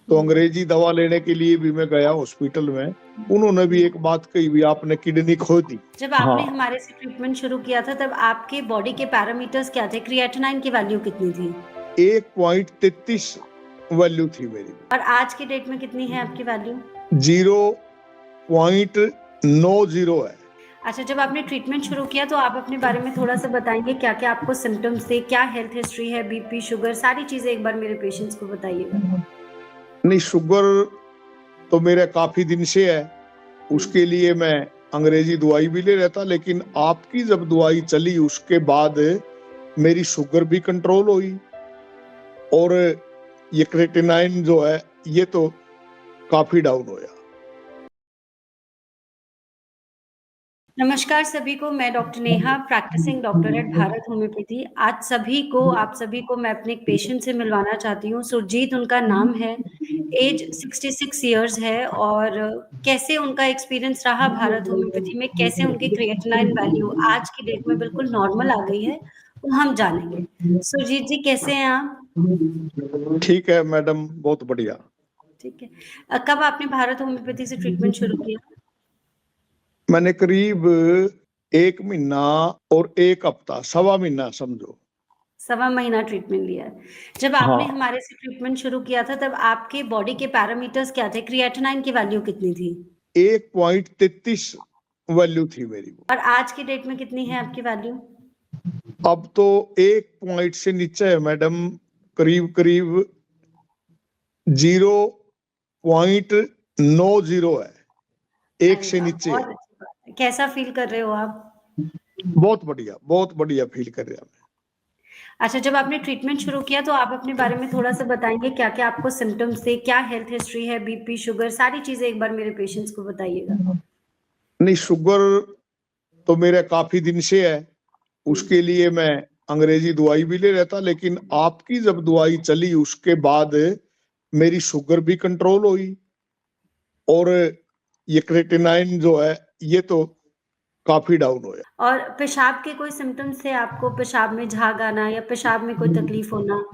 तो अंग्रेजी दवा लेने के लिए भी मैं गया हॉस्पिटल में, उन्होंने भी एक बात कही, भी आपने किडनी खो दी। जब आपने हमारे से ट्रीटमेंट शुरू किया था तब आपके बॉडी के पैरामीटर्स क्या थे? क्रिएटिनाइन की वैल्यू कितनी थी? 1.33 वैल्यू थी मेरी, और आज की डेट में कितनी है आपकी वैल्यू? 0.90 है। अच्छा, जब आपने ट्रीटमेंट शुरू किया तो आप अपने बारे में थोड़ा सा बताएंगे, क्या क्या आपको सिम्टम्स थे, क्या हेल्थ हिस्ट्री है, बीपी, शुगर, सारी चीजें एक बार मेरे पेशेंट्स को बताइएगा। नहीं, शुगर तो मेरा काफी दिन से है, उसके लिए मैं अंग्रेजी दवाई भी ले रहा था, लेकिन आपकी जब दवाई चली उसके बाद मेरी शुगर भी कंट्रोल हुई और ये क्रेटिनाइन जो है ये तो काफी डाउन होया। नमस्कार सभी को, मैं doctor Neha, practising doctor at Bharat homoeopathy. आज आप सभी को मैं अपने एक पेशेंट से मिलवाना चाहती हूँ। सुरजीत उनका नाम है, एज 66 इयर्स है, और कैसे उनका एक्सपीरियंस रहा भारत होम्योपैथी में, कैसे उनकी क्रिएटिनाइन वैल्यू आज की डेट में बिल्कुल नॉर्मल आ गई है, वो हम जानेंगे। सुरजीत जी, कैसे हैं आप? ठीक है मैडम, बहुत बढ़िया। ठीक है। कब आपने भारत होम्योपैथी से ट्रीटमेंट शुरू किया? मैंने करीब 1 महीना और 1 हफ्ता, सवा महीना समझो, 1.25 महीना ट्रीटमेंट लिया है। जब आपने हमारे से ट्रीटमेंट शुरू किया था तब आपके बॉडी के पैरामीटर्स क्या थे? क्रिएटिनाइन की वैल्यू कितनी थी? 1.33 वैल्यू थी मेरी। और आज की डेट में कितनी है आपकी वैल्यू? अब तो 1 पॉइंट से नीचे है मैडम, करीब करीब 0.90 है, 1 से नीचे है। कैसा फील कर रहे हो आप? बहुत बढ़िया फील कर रहा हूं। अच्छा, जब आपने ट्रीटमेंट शुरू किया तो आप अपने बारे में थोड़ा सा बताएंगे, क्या क्या आपको सिम्टम्स थे, क्या हेल्थ हिस्ट्री है, बीपी, शुगर, सारी चीजें एक बार मेरे पेशेंट्स को बताइएगा। नहीं, शुगर तो मेरा काफी दिन से है, उसके लिए मैं अंग्रेजी दवाई भी ले रहा था, लेकिन आपकी जब दवाई चली उसके बाद मेरी शुगर भी कंट्रोल हुई और ये क्रेटिनाइन जो है ये तो काफी डाउन होया। और पेशाब के कोई सिम्टम्स थे आपको? पेशाब में झाग आना या पेशाब में कोई तकलीफ होना?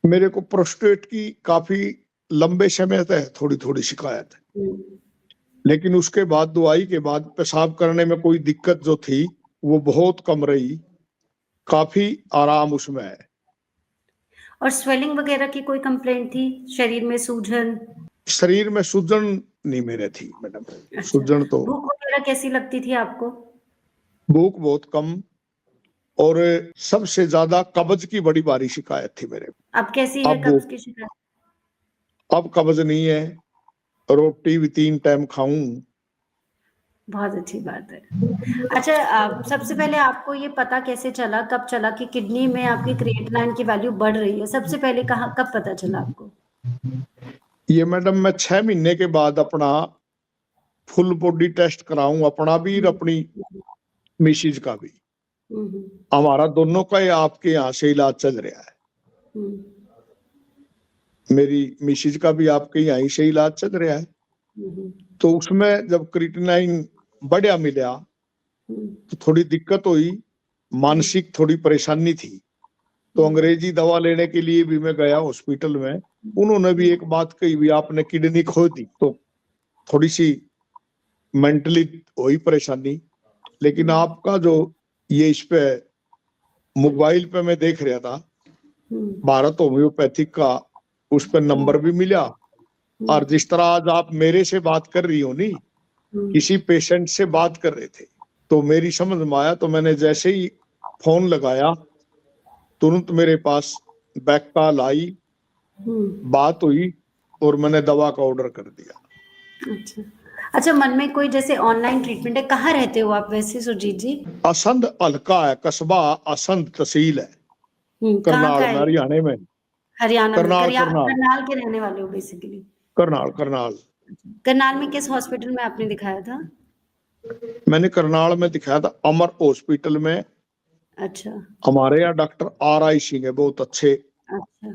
मेरे को प्रोस्टेट की काफी लंबे समय से थोड़ी थोड़ी शिकायत है, लेकिन उसके बाद दवाई के बाद पेशाब करने में कोई दिक्कत जो थी वो बहुत कम रही, काफी आराम उसमें है। और स्वेलिंग वगैरह की कोई कंप्लेंट थी? शरीर में सूजन? शरीर में सूजन नहीं मेरे थी मैडम। अच्छा। सूजन तो, भूख वगैरह कैसी लगती थी आपको? भूख बहुत कम, और सबसे ज्यादा कब्ज की बड़ी भारी शिकायत थी मेरे। अब कैसी है कब्ज की शिकायत? अब कब्ज नहीं है, रोटी भी 3 टाइम खाऊं। बहुत अच्छी बात है। अच्छा, सबसे पहले आपको ये पता कैसे चला, कब चला कि किडनी में आपकी क्रिएटिनाइन की वैल्यू बढ़ रही है? सबसे पहले कब पता चला आपको? ये मैडम मैं 6 महीने के बाद अपना फुल बॉडी टेस्ट कराऊं, अपना भी और अपनी मिसेज का भी। हमारा दोनों का आपके यहाँ से इलाज चल रहा है। मेरी मिसेज का भी आपके यहाँ से इलाज चल रहा है। तो उसमें जब क्रिएटिनाइन बढ़िया मिला तो थोड़ी दिक्कत हुई, मानसिक थोड़ी परेशानी थी, तो अंग्रेजी दवा लेने के लिए भी मैं गया हॉस्पिटल में, उन्होंने भी एक बात कही, भी आपने किडनी खो दी। तो थोड़ी सी मेंटली हुई परेशानी, लेकिन आपका जो ये इस पे मोबाइल पे मैं देख रहा था, भारत होम्योपैथिक का, उस पर नंबर भी मिला, और जिस तरह आज आप मेरे से बात कर रही हो, नहीं किसी पेशेंट से बात कर रहे थे, तो मेरी समझ में आया। तो मैंने जैसे ही फोन लगाया तुरंत मेरे पास बैक कॉल आई, बात हुई और मैंने दवा का ऑर्डर कर दिया। अच्छा, मन में कोई जैसे ऑनलाइन ट्रीटमेंट है? कहाँ रहते हो आप वैसे सुरजीत जी? असंध हल्का है, कस्बा असंध तहसील है, करनाल में, हरियाणा में। हरियाणा में करनाल करनाल के रहने वाले हो बेसिकली? करनाल में किस हॉस्पिटल में आपने दिखाया था? मैंने करनाल में दिखाया था, अमर हॉस्पिटल में। अच्छा। हमारे यहाँ डॉक्टर RI सिंह है, बहुत अच्छे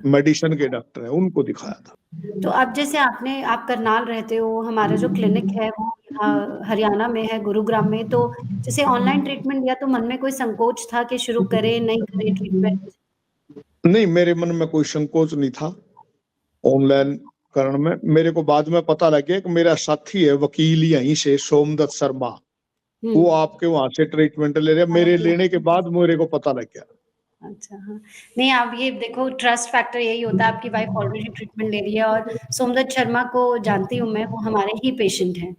मेडिसिन के डॉक्टर हैं, उनको दिखाया था। तो अब जैसे आप करनाल रहते हो, हमारा जो क्लिनिक है वो हरियाणा में है, गुरुग्राम में, तो जैसे ऑनलाइन ट्रीटमेंट लिया तो मन में कोई संकोच था कि शुरू करें नहीं करें ट्रीटमेंट? नहीं, मेरे मन में कोई संकोच नहीं था। ऑनलाइन कारण में मेरे को बाद में पता लग गया कि मेरा साथी है वकील यहीं से सोमदत्त शर्मा, वो आपके वहां से ट्रीटमेंट ले रहे, मेरे लेने के बाद मेरे को पता लग गया। अच्छा, हाँ। नहीं, आप ये देखो ट्रस्ट फैक्टर यही होता है, आपकी वाइफ ऑलरेडी ट्रीटमेंट ले रही है और सोमदत्त शर्मा को जानती हूँ मैं, वो हमारे ही पेशेंट हैं।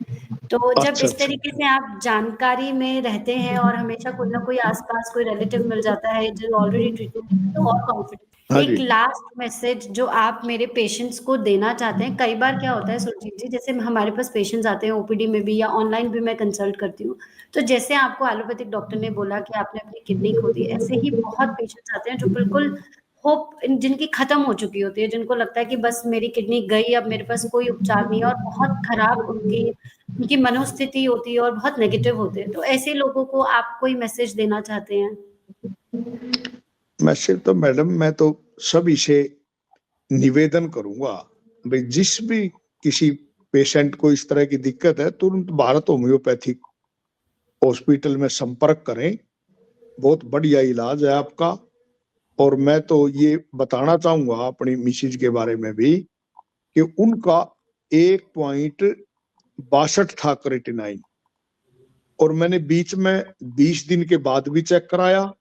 तो जब अच्छा इस तरीके से आप जानकारी में रहते हैं और हमेशा कोई ना कोई आस-पास कोई रिलेटिव मिल जाता है जो ऑलरेडी ट्रीटमेंट तो और कॉन्फिडेंस। हाँ एक जी। लास्ट मैसेज जो आप मेरे पेशेंट्स को देना चाहते हैं, कई बार क्या होता है सुरजीत जी, जैसे हमारे पास पेशेंट्स आते हैं ओपीडी में भी या ऑनलाइन भी मैं कंसल्ट करती हूँ, तो जैसे आपको एलोपैथिक डॉक्टर ने बोला कि आपने अपनी किडनी खो दी, ऐसे ही बहुत पेशेंट्स आते हैं जो बिल्कुल होप जिनकी खत्म हो चुकी होती है, जिनको लगता है कि बस मेरी किडनी गई, अब मेरे पास कोई उपचार नहीं है और बहुत खराब उनकी मनोस्थिति होती है और बहुत नेगेटिव होते हैं। तो ऐसे लोगों को आप कोई मैसेज देना चाहते हैं? मैसेज तो मैडम मैं तो सभी से निवेदन करूंगा, भाई जिस भी किसी पेशेंट को इस तरह की दिक्कत है तुरंत भारत होम्योपैथिक हॉस्पिटल में संपर्क करें, बहुत बढ़िया इलाज है आपका। और मैं तो ये बताना चाहूंगा अपनी मिसिज के बारे में भी कि उनका 1.62 था क्रिएटिनाइन, और मैंने बीच में 20 दिन के बाद भी चेक कराया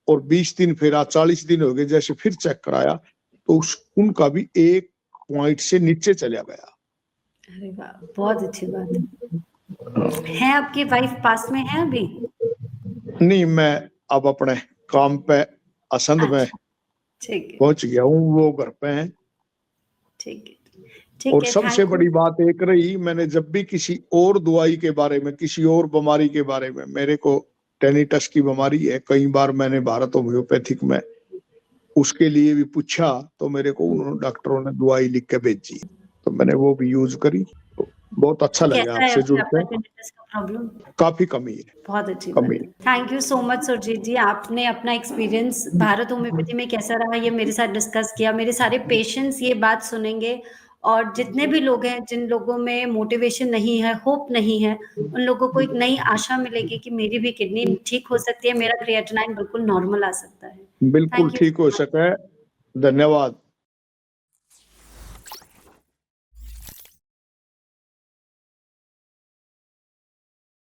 और 20 दिन फिर 40 दिन हो गए जैसे फिर चेक कराया तो उनका भी 1 पॉइंट से नीचे चला गया। अरे वाह! बहुत अच्छी बात है। आपकी वाइफ पास में है अभी? नहीं, मैं अब अपने काम पे असंध में अच्छा, ठीक है, पहुंच गया हूँ, वो घर पे हैं। ठीक है। ठीक और है, सबसे थैंक यू। बड़ी बात एक रही, मैंने जब भी किसी और दवाई के बारे में, किसी और बीमारी के बारे में, मेरे को टेनिटस की बीमारी है, कई बार मैंने भारत होम्योपैथिक में उसके लिए भी पूछा तो मेरे को उन्होंने डॉक्टरों ने दवाई लिख के भेजी, तो मैंने वो भी यूज करी, तो बहुत अच्छा तो लगा कैसा है आपसे अभी जुड़ आपका के। टिनिटस का प्रॉब्लम? काफी कमी है, बहुत अच्छी बात कमी है। है। Thank you so much Surjeet ji, आपने अपना एक्सपीरियंस भारत होम्योपैथी में कैसा रहा ये मेरे साथ डिस्कस किया। मेरे सारे पेशेंट्स ये बात सुनेंगे और जितने भी लोग हैं, जिन लोगों में मोटिवेशन नहीं है, होप नहीं है, उन लोगों को एक नई आशा मिलेगी कि मेरी भी किडनी ठीक हो सकती है, मेरा क्रिएटिनाइन बिल्कुल नॉर्मल आ सकता है। बिल्कुल थैंक यू ठीक सो हो मच। सके। धन्यवाद।